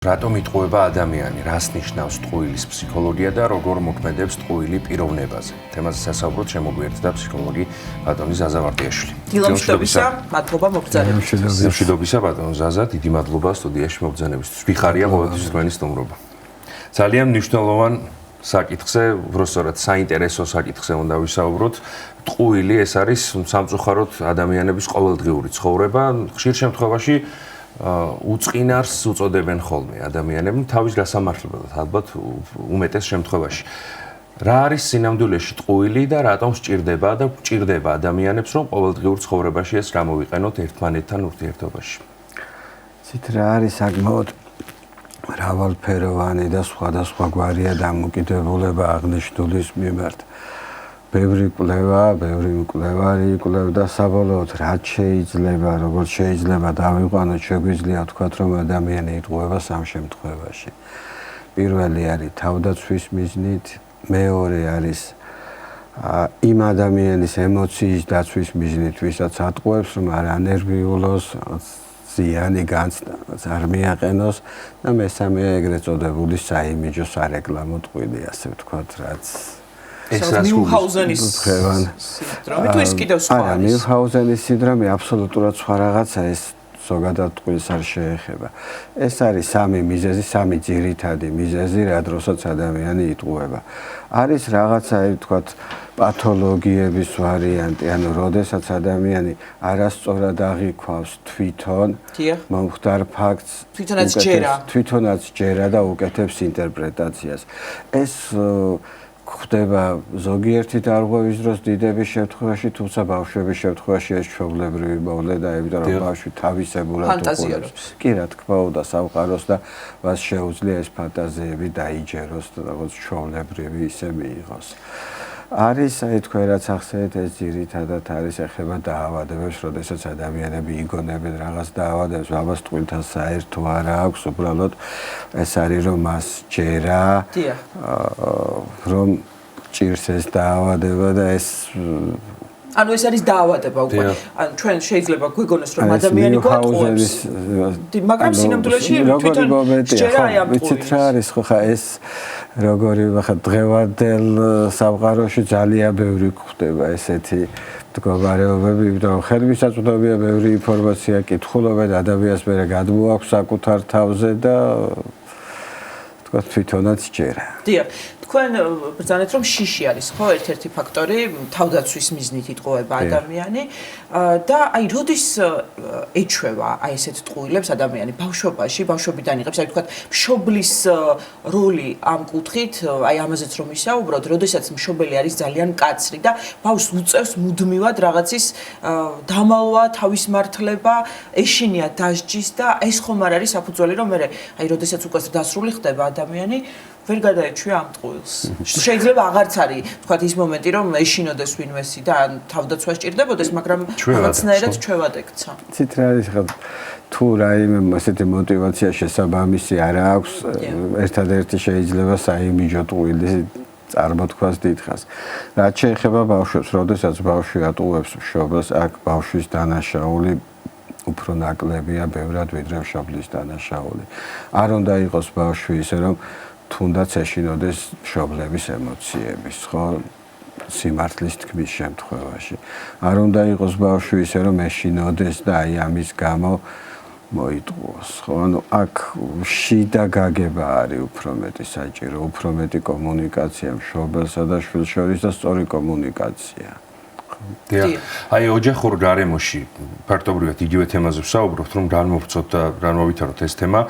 რატომ იტყუება ადამიანი, რას ნიშნავს ტყუილის ფსიქოლოგია და როგორ მოქმედებს ტყუილი პიროვნებაზე? თემაზე სასაუბროდ შემოგვიერთდა ფსიქოლოგი ბატონი ზაზა ვარდიაშვილი. დილამშვიდობისა, მადლობა მოგბრძანებისთვის. დილამშვიდობისა ბატონ ზაზა, დიდი მადლობა სტუდიაში მოგბრძანებისთვის. ვიხარია ყოველთვის თქვენი სტუმრობა. ძალიან მნიშვნელოვან საკითხზე, უბრალოდ საინტერესო საკითხზე უნდა ვისაუბროთ. ტყუილი ეს არის სამწუხაროდ ადამიანების ყოველდღიური ცხოვრება, ხშირ შემთხვევაში უწყინარს უწოდებენ ხოლმე ადამიანები თავის გასამართლებლად ალბათ უმეტეს შემთხვევაში. რა არის სინამდვილეში ტყუილი და რატომ სჭირდება და გვჭირდება ადამიანებს რომ ყოველდღიურ ცხოვრებაში ეს გამოვიყენოთ ერთმანეთთან ურთიერთობაში? ცით რა არის საკმაოდ მრავალფეროვანი და სხვადასხვა გვარია დამოკიდებულება აღნიშნულის მიმართ. ბევრი კვლევა, ბევრი მკვლევარი იკვლევდა საბოლოოდ რაც შეიძლება, როგორც შეიძლება დავიყვანოთ, შეგვიძლია ვთქვათ, რომ ადამიანი იტყუება სამ შემთხვევაში. პირველი არის თავდაცვის მიზნით, მეორე არის იმ ადამიანის ემოციის დაცვის მიზნით, ვისაც ატყუებს, რომ არ ანერვიულოს, ზიანი განცდას არ მიაყენოს და მესამეა ეგრეთ წოდებული საიმიჯო სარეკლამო ტყვილი, ასე ვთქვათ, რაც ეს მიუჰაუზენის სინდრომი თუ ის კიდევ სხვა არის? მიუჰაუზენის სინდრომი აბსოლუტურად სხვა რაღაცა, ეს ზოგადად ტყუილს არ შეეხება. ეს არის სამი მიზეზი, სამი ძირითადი მიზეზი, რა დროსაც ადამიანი იტყუება. არის რაღაცა, ვთქვათ, პათოლოგიების ვარიანტი, ანუ როდესაც ადამიანი არასწორად აღიქვავს თვითონ მომხდარ ფაქტს, თვითონაც ჯერა და უკეთებს ინტერპრეტაციას. ეს ხდება ზოგიერთი დარღვევის დროს დიდების შემთხვევაში, თუმცა ბავშვების შემთხვევაში ეს ჩვეულებრივი მოვლენა, იმიტომ რომ ბავშვი თავისებურად ფანტაზიებს. კი რა თქმა უნდა, სამყაროს და მას შეუძლია ეს ფანტაზიები დაიჯეროს და როგორც ჩვეულებრივი ისე მიიღოს. არის, თქვენ რაც ახსენეთ, ეს ძირითადად არის ეხება დაავადებებს, როდესაც ადამიანები იგონებენ რაღაც დაავადებას, ამას ტყუილთან საერთო არ აქვს, უბრალოდ ეს არის რომ მას ჯერა, რომ ჭირს ეს დაავადება და ეს ანუ ეს არის დაავადება უკვე. ანუ ჩვენ შეიძლება გვიგონოს რომ ადამიანი გვატყუებს. მაგრამ სინამდვილეში თვითონ ჯერა აი ამ ტყუილს. ვიცით რა არის ხო ხა ეს როგორი ხა დღევანდელ სამყაროში ძალიან ბევრი გვხდება ესეთი მდგომარეობები, იმიტომ რომ ხელმისაწვდომია ბევრი ინფორმაცია, კითხულობენ ადამიანს, მერე გადმოაქვს საკუთარ თავზე და თქვა თვითონაც ჯერა. დიახ. თქვენ ბრძანეთ რომ შიში არის ხო ერთ-ერთი ფაქტორი თავდაცვის მიზნით იტყუება ადამიანი და აი როდის ეჩვევა აი ესეთ ტყუილებს ადამიანი ბავშვობაში, ბავშვობიდან იღებს აი თქვა მშობლის როლი ამ კუთხით, აი ამაზეც რომ ისაუბროთ, როდესაც მშობელი არის ძალიან მკაცრი და ბავშვს უწევს მუდმივად რაღაცის დამალვა, თავისმართლება, ეშინია დასჯის და ეს ხომ არ არის საფუძველი რომ მე აი როდესაც უკვე დასრული ხდება ადამიანი ვერ გადაეჩვია ამ ტყუილს. შეიძლება აღარც არის, თქვათ ის მომენტი, რომ ეშინოდეს ვინმესი და თავდაცვა სჭირდებოდეს, მაგრამ რაღაცნაირად ჩვევად ექცა. ცით რა არის ხა თუ რაიმე ასეთი мотиваცია შესაბამისი არ აქვს, ერთადერთი შეიძლება საიმიჯო ტყუილი წარმოთქვას დიდხანს. რაც შეეხება ბავშვებს, როდესაც ბავშვი ატყუებს მშობელს, აქ ბავშვის დანაშაული უფრო ნაკლებია ბევრად ვიდრე მშობლის დანაშაული. არ უნდა იყოს ბავშვი ისე რომ თუნდაც ეშინოდეს მშობლების ემოციების, ხო? სიმართლის თქმის შემთხვევაში. არ უნდა იყოს ბავშვი ისე რომ ეშინოდეს და აი ამის გამო მოიტყუოს, ხო? ანუ აქ შიდა გაგება არის უფრო მეტი საჭირო, უფრო მეტი კომუნიკაცია მშობელსა და შვილს შორის და სწორი კომუნიკაცია. დიახ. აი ოჯახურ გარემოში ფაქტობრივად იგივე თემაზე ვსაუბრობთ, რომ განმოვწოთ და განმოვითაროთ ეს თემა,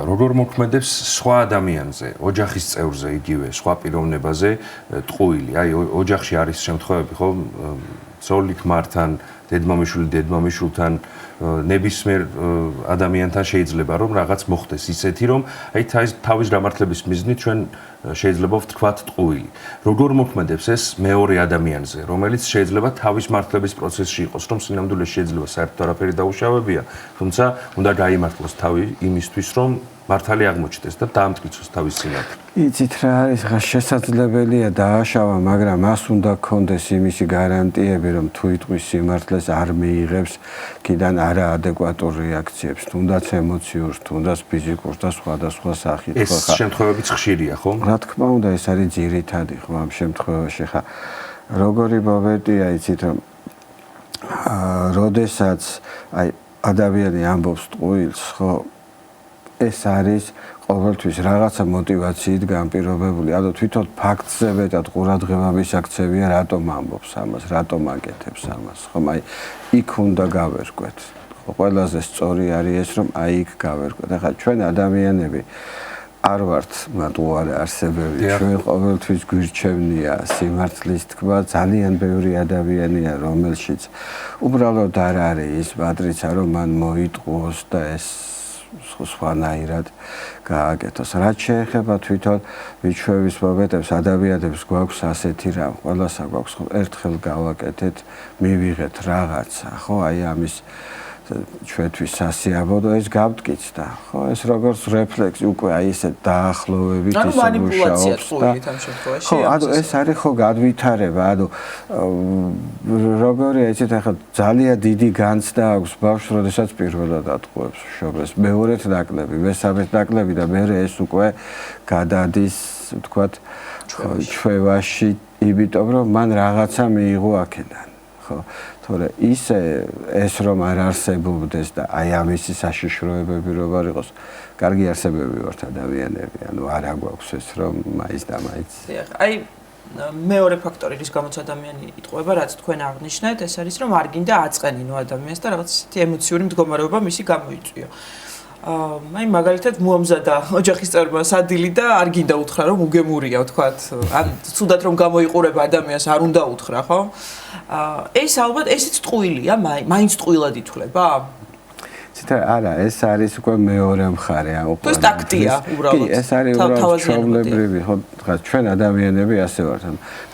როგორ მოქმედებს სხვა ადამიანზე, ოჯახის წევრზე, იგივე სხვა პიროვნებაზე ტყუილი. აი ოჯახში არის შემთხვევები, ხო, ძოლი ქმართან, დედმამიშვილი დედმამიშვილთან, ნებისმიერ ადამიანთან შეიძლება რომ რაღაც მოხდეს ისეთი, რომ აი თავის გამართლების მიზნით ჩვენ შეიძლება ვთქვათ ტყუილი. როგორ მოქმედებს ეს მეორე ადამიანზე, რომელიც შეიძლება თავის მართლების პროცესში იყოს, რომ სინამდვილეში შეიძლება საერთოდ არაფერი დაუშავებია, თუმცა უნდა გაიმართლოს თავი იმისთვის, რომ მართალი აღმოჩნდეს და დაამტკიცოს თავის სინათლე. იცით რა არის, ხა შესაძლებელია დააშავა, მაგრამ მას უნდა გქონდეს იმისი გარანტიები, რომ თუ იტყვის სიმართლეს არ მიიღებს კიდან არაადეკვატურ რეაქციებს, თუნდაც ემოციურს, თუნდაც ფიზიკურს და სხვადასხვა სახით. ეს შემთხვევებიც ხშირია, ხო? რა თქმა უნდა, ეს არის ძირითადი, ხო, ამ შემთხვევაში ხა როგორი მომენტია, იცით რომ როდესაც აი ადამიანი ამბობს ტყუილს, ხო, ეს არის ყოველთვის რაღაცა мотивაციით განპირობებული. ანუ თვითონ ფაქტზე მეტად ყურადღება მისაქცევია, რატომ ამბობს ამას, რატომ აკეთებს ამას. ხომ აი იქ უნდა გავერკვეთ. ხო, ყველაზე სწორი არის ეს, რომ აი იქ გავერკვეთ. ახლა ჩვენ ადამიანები არ ვართ მარტივი არსებები. ჩვენ ყოველთვის გვირჩევნია სიმართლის თქმა, ძალიან ბევრი ადამიანია, რომელშიც უბრალოდ არ არის ის მატრიცა, რომ მან მოიტყუოს და ეს სხვანაირად გააკეთოს. რაც შეეხება თვითონ მიჩვევის მომენტებს, ადამიანებს გვაქვს ასეთი რამ, ყველასა გვაქვს, ხო, ერთხელ გავაკეთეთ, მივიღეთ რაღაცა, ხო, აი ამის ჩვენთვის სასიამოვნო ეს გამტკიცდა, ხო, ეს როგორც რეფლექსი უკვე აი ესე დაახლოვებით ისე მუშაობს და ამ შემთხვევაში. ხო, ანუ ეს არის ხო განვითარება, ანუ როგორია იცით, ახლა ძალიან დიდი განცდა აქვს ბავშვს, როდესაც პირველად ატყუებს მშობლებს, მეორედ ნაკლები, მესამედ ნაკლები და მე ეს უკვე გადადის, ვთქვათ, ჩვევაში, იმიტომ რომ მან რაღაცა მიიღო აქედან, ხო. თორე ისე ეს რომ არ არსებობდეს და აი ამისი საშიშროებები რომ არ იყოს, კარგი არსებები ვართ ადამიანები, ანუ არა გვაქვს ეს რომ მაინც და მაინც. აი მეორე ფაქტორი, რის გამოც ადამიანი იტყუება, რაც თქვენ აღნიშნეთ, ეს არის რომ არ გინდა აწყენინო ადამიანს და რაღაც ისეთი ემოციური მდგომარეობა მისი გამოიწვიო. აი მაგალითად მოამზადა ოჯახის წევრმა სადილი და არ გინდა უთხრა რომ უგემურია, ვთქვათ, ან თუდად რომ გამოიყურება ადამიანს არ უნდა უთხრა, ხო? ეს ალბათ ესეც ტყუილია, მაინც ტყუილად ითვლება? ციტა არა, ეს არის უკვე მეორე მხარე ამ ოპერაციის. ეს ტაქტია უბრალოდ. კი, ეს არის უბრალოდ ჩვეულებრივი, ხო, ჩვენ ადამიანები ასე ვართ.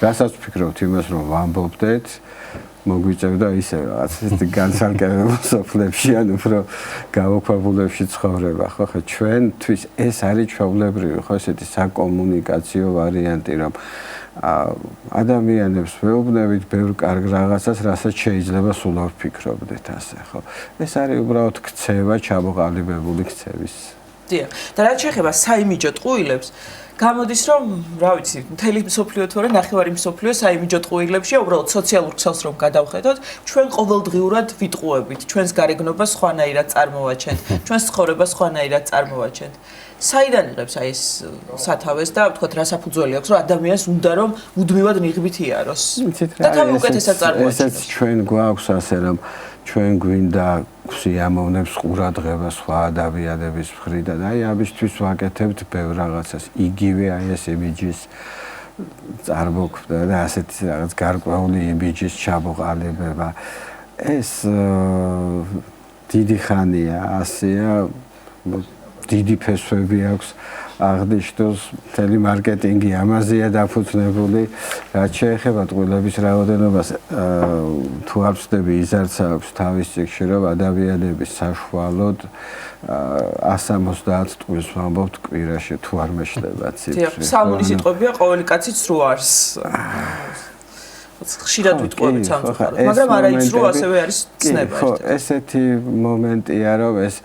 რასაც ვფიქრობთ იმას რომ ვამბობდეთ, მოგვიწევდა ისე რაღაც განსაკუთრებულ სოფლებში ან უფრო გამოქვაბულებში ცხოვრება, ხო, ხა ჩვენთვის ეს არის ჩვეულებრივი, ხო, ესეთი საკომუნიკაციო ვარიანტი, რომ ადამიანებს ვეუბნებით ბევრ კარგ რაღაცას, რასაც შეიძლება სულ არ ვფიქრობდეთ ასე, ხო. ეს არის უბრალოდ ქცევა, ჩამოყალიბებული ქცევის. დიახ. და რაც შეეხება საიმიჯო ტყუილებს, გამოდის რომ, რა ვიცი, მთელი მსოფლიო თუ არა, ნახევარი მსოფლიო საიმიჯო ტყუილებშია, უბრალოდ სოციალურ ქსელს რომ გადავხედოთ, ჩვენ ყოველდღიურად ვიტყუებით, ჩვენს გარეგნობას სხვანაირად წარმოვაჩენთ, ჩვენს ცხოვრებას სხვანაირად წარმოვაჩენთ. საიდან იღებს აი ეს სათავეს და ვთქვათ, რა საფუძველი აქვს, რომ ადამიანს უნდა რომ მუდმივად ნიღბით იაროს. და თავი უკეთესად წარმოაჩენოს. ესეც ჩვენ გვაქვს ასე რომ ჩვენ გვინდა გვსიამოვნებს ყურადღება სხვა ადამიანების მხრიდან. აი ამისთვის ვაკეთებთ ბევრ რაღაცას. იგივე აი ეს იმიჯის წარმოქმნა და ასეთი რაღაც გარკვეული იმიჯის ჩამოყალიბება. ეს დიდი ხანია ასეა, დიდი ფესვები აქვს აღნიშნოს, მთელი მარკეტინგი ამაზეა დაფუძნებული. რაც შეეხება ტყუილების რაოდენობას, თუ არ ვცდები, ისარც აქვს თავის წიგნში, რომ ადამიანები საშუალოდ 170 ტყუილს ვამბობთ კვირაში, თუ არ მეშლება ციფრი. დიახ, სამული სიტყვებია, ყოველი კაცი ცრუარს. ხშირად ვიტყუებით სამწუხაროდ, მაგრამ არა ის რო ასევე არის ცნება. ხო, ესეთი მომენტია, რომ ეს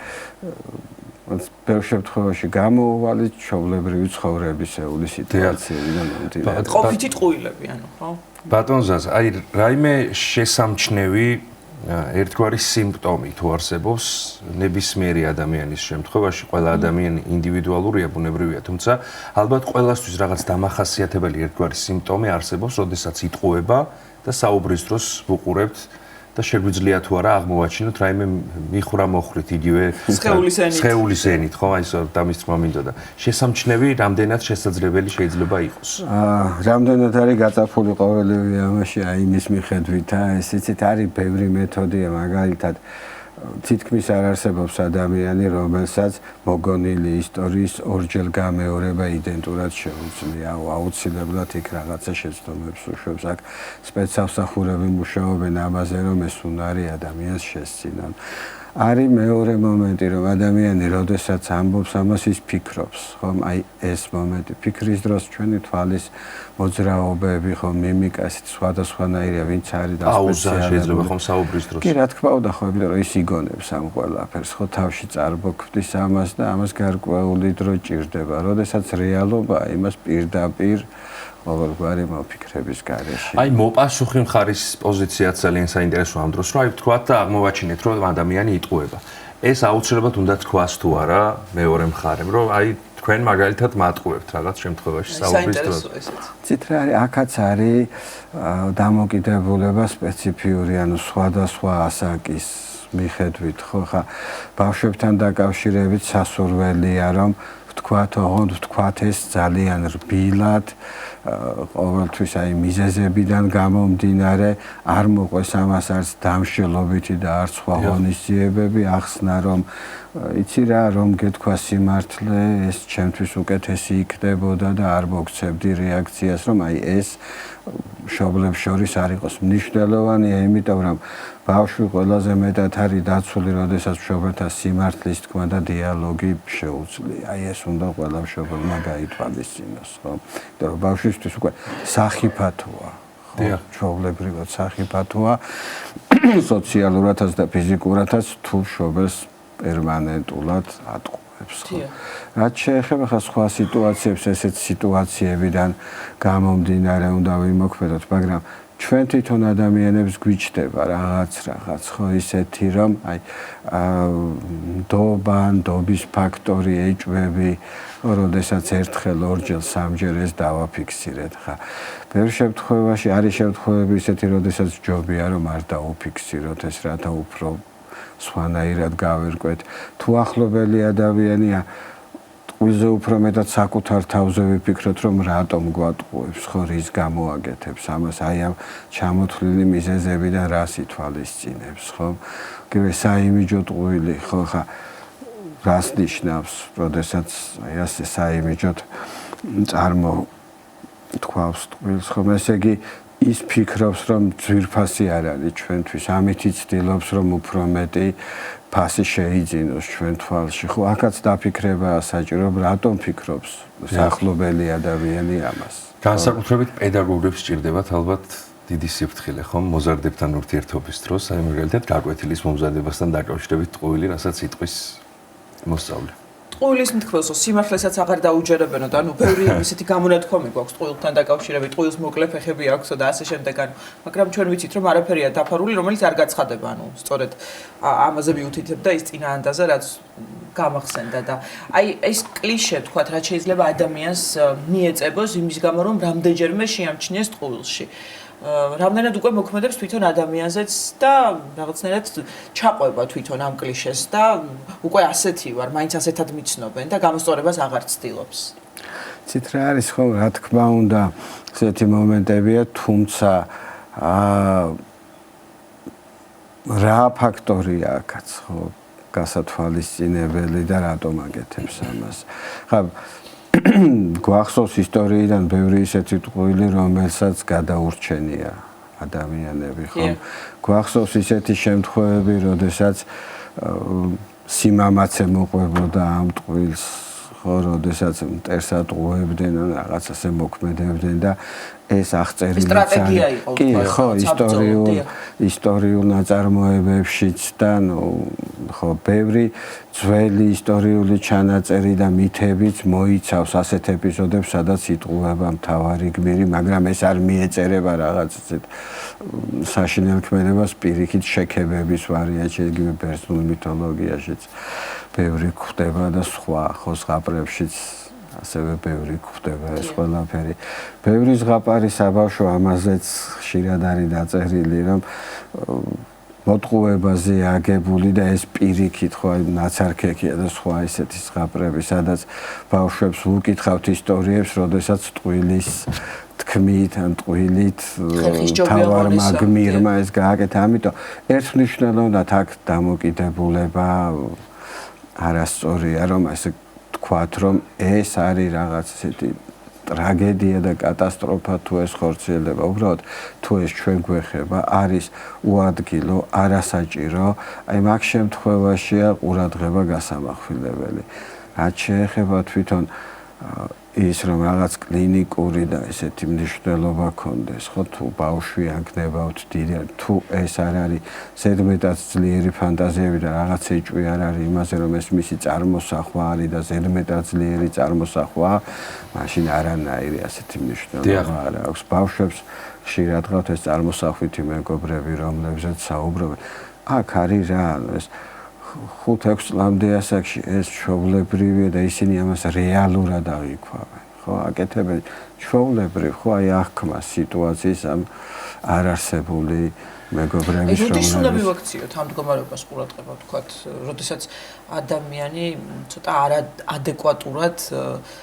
ბევრ შემთხვევაში გამოუვალი ჩვეულებრივი ცხოვრებისეული სიტუაციებიდან მომდინარე. ყოფითი ტყუილები, ანუ ხო? ბატონ ზაზ, აი რაიმე შესამჩნევი ერთგვარი სიმპტომი თუ არსებობს ნებისმიერი ადამიანის შემთხვევაში, ყველა ადამიანი ინდივიდუალურია, ბუნებრივია, თუმცა ალბათ ყველასთვის რაღაც დამახასიათებელი ერთგვარი სიმპტომი არსებობს, როდესაც იტყუება და საუბრის დროს ვუყურებთ და შეგვიძლია თუ არა აღმოვაჩინოთ რაიმე მიხვრა მოხრით იგივე სხეულის ენით, ხო, აი ეს დამის თქმა მინდოდა. შესამჩნევი, რამდენად შესაძლებელი შეიძლება იყოს? რამდენად არის გაწაფული ყოველივე ამაში, აი იმის მიხედვით, ეს იცით არის ბევრი მეთოდია, მაგალითად თითქმის არ არსებობს ადამიანი, რომელსაც მოგონილი ისტორიის ორჯერ გამეორება იდენტურად შეუძლია. აუცილებლად იქ რაღაცა შეცდომებს უშვებს. აქ სპეცსამსახურები მუშაობენ ამაზე, რომ ეს უნარი ადამიანს შესწინონ. არის მეორე მომენტი, რომ ადამიანი როდესაც ამბობს ამას ის ფიქრობს, ხომ? აი ეს მომენტი, ფიქრის დროს ჩვენი თვალის მოძრაობები, ხომ, მიმიკა, სხვადასხვანაირია, ვინც არის პაუზა შეიძლება ხომ საუბრის დროს. კი, რა თქმა უნდა, ხო, იმიტომ რომ ის იგონებს ამ ყველაფერს, ხო, თავში წარმოქმნის ამას და ამას გარკვეული დრო ჭირდება. როდესაც რეალობაა, იმას პირდაპირ ყოველგვარი მოფიქრების გარეშე. აი მოპასუხი მხარის პოზიციაც ძალიან საინტერესოა ამ დროს, რომ აი ვთქვათ და აღმოვაჩინეთ, რომ ადამიანი იტყუება. ეს აუცილებლად უნდა თქვას თუ არა მეორე მხარემ, რომ აი თქვენ მაგალითად მატყუებთ რაღაც შემთხვევაში საუბრის დროს. ცით რა არის, აქაც არის დამოკიდებულება სპეციფიური, ანუ სხვადასხვა ასაკის მიხედვით, ხო, ხა ბავშვებთან დაკავშირებით სასურველია, რომ ვთქვათ ეს ძალიან რბილად ყოველთვის აი მიზეზებიდან გამომდინარე არ მოყვეს ამას არც დამშელობითი და არც სხვა ღონისძიებები ახსნა რომ იცი რა რომ გეთქვა სიმართლე ეს ჩემთვის უკეთესი იქნებოდა და არ მოგცემდი რეაქციას რომ აი ეს მშობლებს შორის არ იყოს მნიშვნელოვანია იმიტომ რომ ბავშვი ყველაზე მეტად არის დაცული როდესაც მშობელთა სიმართლის თქმა და დიალოგი შეუძლია აი ეს უნდა ყველა მშობელმა გაითვალისწინოს ხო იმიტომ რომ ბავშვისთვის უკვე სახიფათოა ხო ჩვეულებრივად სახიფათოა სოციალურადაც და ფიზიკურადაც თუ მშობელს პერმანენტულად ატყუებს ხო რაც შეეხება ხა სხვა სიტუაციებს ესეთ სიტუაციებიდან გამომდინარე უნდა ვიმოქმედოთ მაგრამ ჩვენ თვითონ ადამიანებს გვიჩდება რაღაც ხო ისეთი რომ აი ნდობის ფაქტორი ეჭვები როდესაც ერთხელ ორჯერ სამჯერ ეს დავაფიქსირეთ ხა ბევრ შემთხვევაში არის შემთხვევები ისეთი როდესაც ჯობია რომ არ დაუფიქსიროთ ეს რათა უფრო სხვანაირად გავერკვეთ თუ ახლობელი ადამიანია ტყუილზე უფრო მეტად საკუთარ თავზე ვიფიქროთ რომ რატომ გვატყუებს ხო რის გამოაკეთებს ამას აი ამ ჩამოთვლილი მიზეზებიდან რას ითვალისწინებს ხო კიდე საიმიჯო ტყუილი ხო ხა რას ნიშნავს როდესაც აი ასე საიმიჯოდ წარმოთქვავს ტყუილს ხო ესე იგი ის ფიქრობს რომ ძვირფასი არ არის ჩვენთვის ამით იცდილობს რომ უფრო მეტი ფასი შეიძინოს ჩვენ თვალში ხო აქაც დაფიქრებაა საჭირო რატომ ფიქრობს სახლობელი ადამიანი ამას განსაკუთრებით პედაგოგებს სჭირდებათ ალბათ დიდი სიფრთხილე ხომ მოზარდებთან ურთიერთობის დროს აი მაგალითად გაკვეთილის მომზადებასთან დაკავშირებით ტყუილი რასაც იტყვის მოსწავლე ტყუილის მთქმელსო სიმართლესაც აღარ დაუჯერებენო და ანუ ბევრი ისეთი გამონათქვამი გვაქვს ტყუილთან დაკავშირებით ტყუილს მოკლე ფეხები აქვსო და ასე შემდეგ ანუ მაგრამ ჩვენ ვიცით რომ არაფერია დაფარული რომელიც არ გაცხადება ანუ სწორედ ამაზე მიუთითებ და ის წინაანდაზე რაც გამახსენდა და აი ეს კლიშე თქვათ რაც შეიძლება ადამიანს მიეწებოს იმის გამო რომ რამდენჯერმე შეამჩნიეს ტყუილში რამდენად უკვე მოქმედებს თვითონ ადამიანზეც და რაღაცნაირად ჩაყვება თვითონ ამ კლიშეს და უკვე ასეთი ვარ, მაინც ასეთად მიცნობენ და გამოსწორებას აღარ ცდილობს. ცით რა არის ხო, რა თქმა უნდა, ესეთი მომენტებია, თუმცა რა ფაქტორია აქაც ხო გასათვალისწინებელი და რატომ აკეთებს ამას. ხა გვახსოვს ისტორიიდან ბევრი ისეთი ტყუილი, რომელსაც გადაურჩენია ადამიანები, ხო? გვახსოვს ისეთი შემთხვევები, როდესაც სიმამაცე მოყვებოდა ამ ტყუილს, ხო, როდესაც მტერს ატყუებდნენ, რაღაცაზე მოქმედებდნენ და ეს აღწერილი სტრატეგია იყო. კი, ხო, ისტორიულ ნაწარმოებებშიც და ხო, ბევრი ძველი ისტორიული ჩანაწერი და მითებიც მოიცავს ასეთ ეპიზოდებს, სადაც იტყუება მთავარი გმირი, მაგრამ ეს არ მიეწერება რაღაც ისეთ საშინელ ქმედებას პირიქით შექებების ვარიანტში, იგივე ბერძნულ მითოლოგიაშიც ბევრი გვხდება და სხვა ხო ზღაპრებშიც ასევე ბევრი გვხდება ეს ყველაფერი. ბევრი ზღაპარი საბავშვო ამაზეც ხშირად არის დაწერილი, რომ მოტყუებაზე აგებული და ეს პირიქით ხო ნაცარქექია და სხვა ისეთი ზღაპრები, სადაც ბავშვებს ვუკითხავთ ისტორიებს, როდესაც ტყუილის თქმით ან ტყუილით თავარმა გმირმა ეს გააკეთა, ამიტომ ერთმნიშვნელოვნად აქ დამოკიდებულება არასწორია, რომ ასე თქვათ, რომ ეს არის რაღაც ისეთი ტრაგედია და კატასტროფა თუ ეს ხორციელდება, უბრალოდ თუ ეს ჩვენ გვეხება, არის უადგილო, არასაჭირო, აი მაგ შემთხვევაშია ყურადღება გასამახვილებელი. რაც შეეხება თვითონ ის რომ რაღაც კლინიკური და ესეთი მნიშვნელობა ქონდეს, ხო თუ ბავშვი ანგნებავთ დიდი, თუ ეს არ არის ზედმეტად ძლიერი ფანტაზიები და რაღაც ეჭვი არ არის იმაზე, რომ ეს მისი წარმოსახვა არის და ზედმეტად ძლიერი წარმოსახვა, მაშინ არანაირი ასეთი მნიშვნელობა არ აქვს. ბავშვებს ხშირად გყავთ ეს წარმოსახვითი მეგობრები, რომლებზეც საუბრობენ. აქ არის რა, ეს 5-6 წლამდე ასაკში ეს ჩვეულებრივია და ისინი ამას რეალურად აღიქვამენ. ხო, აკეთებენ ჩვეულებრივ, ხო, აი აღქმა სიტუაციის ამ არარსებული მეგობრების რომლებიც ეს უნდა მივაქციოთ ამ მდგომარეობას ყურადღება, ვთქვათ, როდესაც ადამიანი ცოტა არაადეკვატურად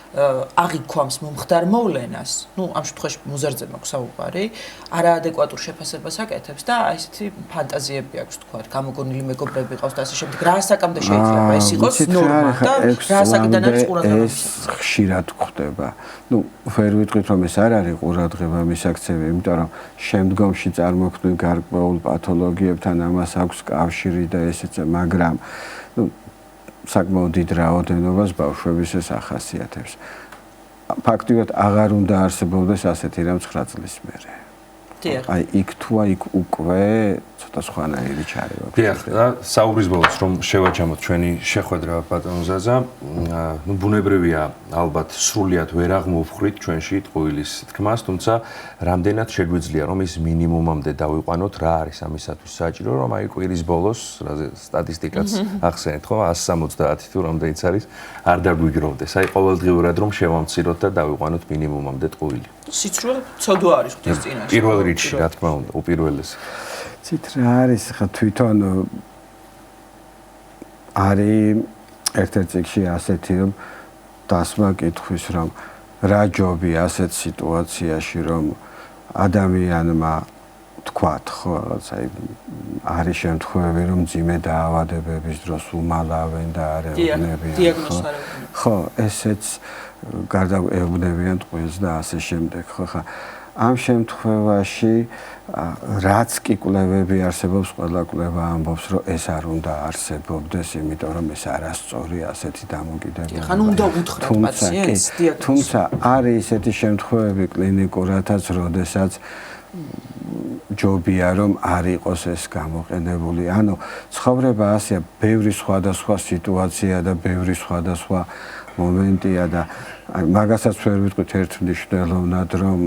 აღიქვამს მომხდარ მოვლენას. ნუ ამ შემთხვევაში მუზერძე მაქვს საუბარი, არაადეკვატურ შეფასებას აკეთებს და აი ესეთი ფანტაზიები აქვს, ვთქვათ, გამოგონილი მეგობრები ყავს და ასე შემდეგ. რა საკამდე შეიძლება ეს იყოს ნორმა და რა საკიდან არის ყურადღება? ეს ხშირად გვხდება. ნუ ვერ ვიტყვით რომ ეს არ არის ყურადღება მისაქცევი, იმიტომ რომ შემდგომში წარმოქმნილ გარკვეულ პათოლოგიებთან ამას აქვს კავშირი და ესეც, მაგრამ ნუ საკმაოდ დიდ რაოდენობას ბავშვების ეს ახასიათებს. ფაქტიურად აღარ უნდა არსებობდეს ასეთი რამ 9 წლის მერე. აი იქ თუ იქ უკვე ცოტა სხვანაირი ჩარევა. დიახ, და საუბრის ბოლოს რომ შევაჯამოთ ჩვენი შეხვედრა ბატონ ზაზა, ნუ ბუნებრივია ალბათ სრულიად ვერ აღმოვხვრით ჩვენში ტყუილის თქმას, თუმცა რამდენად შეგვიძლია რომ ის მინიმუმამდე დავიყვანოთ, რა არის ამისათვის საჭირო, რომ აი კვირის ბოლოს, რაზე სტატისტიკაც ახსენეთ, ხო, 170 თუ რამდენიც არის, არ დაგვიგროვდეს. აი ყოველდღიურად რომ შევამციროთ და დავიყვანოთ მინიმუმამდე ტყუილი. სიცრუე ცოდვა არის ღვთის წინაშე. პირველ რიგში, რა თქმა უნდა, უპირველესი. ცით რა არის ხა თვითონ არის ერთ-ერთ წიგში ასეთი რომ დასმა კითხვის რომ რა ჯობი ასეთ სიტუაციაში რომ ადამიანმა თქვათ ხო რაღაც აი არის შემთხვევები რომ ძიმე დაავადებების დროს უმალავენ და არ ეუბნებიან ხო ესეც გარდა ეუბნებიან ტყუილს და ასე შემდეგ ხო ხა ამ შემთხვევაში რაც კი კვლევები არსებობს, ყველა კვლევა ამბობს, რომ ეს არ უნდა არსებობდეს, იმიტომ რომ ეს არასწორი ასეთი დამოკიდებულება. ხან უნდა უთხრათ პაციენტს დიაგნოზი. თუმცა არის ისეთი შემთხვევები კლინიკურათაც, როდესაც ჯობია რომ არ იყოს ეს გამოყენებული. ანუ ცხოვრება ასეა, ბევრი სხვადასხვა სიტუაცია და ბევრი სხვადასხვა მომენტია და მაგასაც ვერ ვიტყვით ერთმნიშვნელოვნად, რომ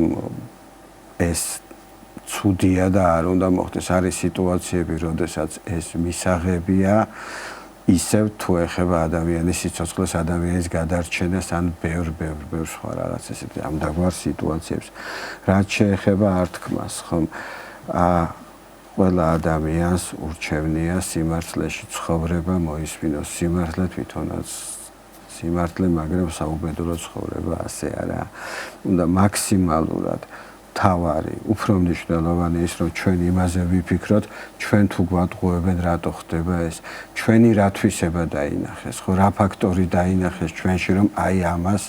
ეს ცუდია და არ უნდა მოხდეს. არის სიტუაციები, როდესაც ეს მისაღებია, ისევ თუ ეხება ადამიანის სიცოცხლეს, ადამიანის გადარჩენას, ან ბევრ სხვა რაღაც ესეთი ამდაგვარ სიტუაციებს. რაც შეეხება ართქმას, ხომ? ყველა ადამიანს ურჩევნია სიმართლეში ცხოვრება მოისმინოს. სიმართლე თვითონაც სიმართლე, მაგრამ საუბედურო ცხოვრება ასე არა. უნდა მაქსიმალურად თავარი, უფრო მნიშვნელოვანი ის, რომ ჩვენ იმაზე ვიფიქროთ, ჩვენ თუ გვატყუებენ, რატო ხდება ეს, ჩვენი რა თვისება დაინახეს, ხო, რა ფაქტორი დაინახეს ჩვენში, რომ აი ამას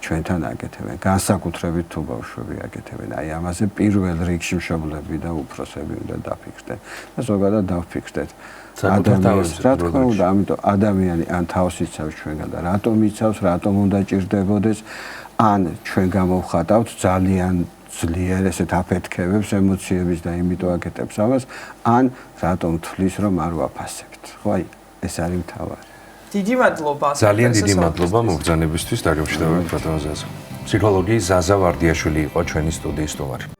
ჩვენთან აკეთებენ. განსაკუთრებით თუ ბავშვები აკეთებენ, აი ამაზე პირველ რიგში მშობლები და უფროსები უნდა დაფიქრდნენ. და ზოგადად დავფიქრდეთ. ადამიანს რა თქმა უნდა, ამიტომ ადამიანი ან თავს იცავს ჩვენგან და რატომ იცავს, რატომ უნდა ჭირდებოდეს, ან ჩვენ გამოვხატავთ ძალიან ძლიერ ესეთ აფეთქებებს, ემოციების და იმიტომ აკეთებს ამას, ან რატომ თვლის რომ არ ვაფასებთ. ხო, აი ეს არის მთავარი. დიდი მადლობა. ძალიან დიდი მადლობა მობრძანებისთვის და გამშვიდობებით ბატონ ზაზა. ფსიქოლოგი ზაზა ვარდიაშვილი იყო ჩვენი სტუდიის სტუმარი.